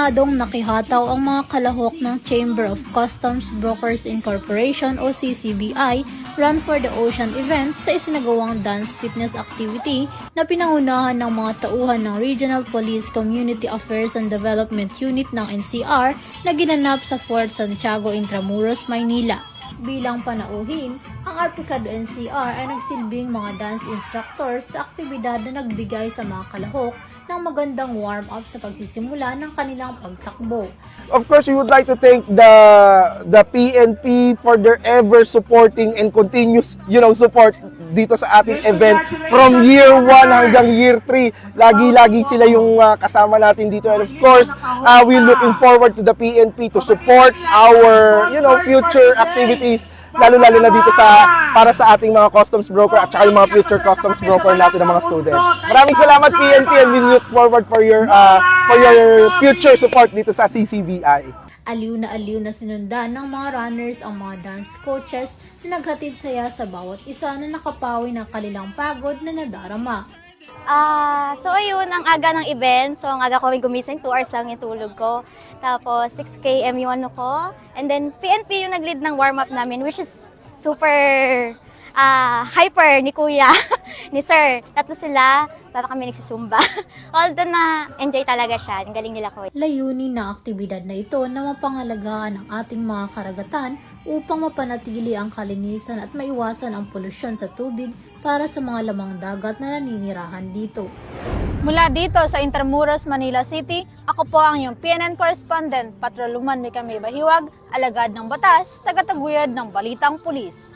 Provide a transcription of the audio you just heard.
Aminadong nakihataw ang mga kalahok ng Chamber of Customs Brokers Incorporation o CCBI Run for the Ocean event sa isinagawang dance fitness activity na pinangunahan ng mga tauhan ng Regional Police Community Affairs and Development Unit ng NCR na ginanap sa Fort Santiago, Intramuros, Maynila. Bilang panauhin, ang Arpicado NCR ay nagsilbing mga dance instructors sa aktibidad na nagbigay sa mga kalahok ng magandang warm-up sa pagsisimula ng kanilang pagtakbo. Of course, we would like to thank the PNP for their ever supporting and continuous, support dito sa ating event from year 1 hanggang year 3. Lagi-lagi sila yung kasama natin dito. And of course, we're looking forward to the PNP to support our, future activities, lalo-lalo na dito para sa ating mga customs broker at saka yung mga future customs broker natin ng mga students. Maraming salamat PNP, and we look forward for your future support dito sa CCBI. Aliw na sinundan ng mga runners ang mga dance coaches na naghatid saya sa bawat isa na nakapawi ng kanilang pagod na nadarama. So ayun, ang aga ng event. So ang aga ko gumising, 2 hours lang yung tulog ko. Tapos 6 km yung ano ko. And then PNP yung nag-lead ng warm-up namin, which is super hyper ni Kuya, ni Sir. Tatlo sila, para kami nagsusumba. Although na enjoy talaga siya, ang galing nila Kuya. Layunin na aktibidad na ito na mapangalagaan ang ating mga karagatan upang mapanatili ang kalinisan at maiwasan ang polusyon sa tubig para sa mga lamang dagat na naninirahan dito. Mula dito sa Intramuros, Manila City, ako po ang iyong PNN correspondent, Patroluman Mika May Bahiwag, alagad ng batas, tagataguyod ng Balitang Pulis.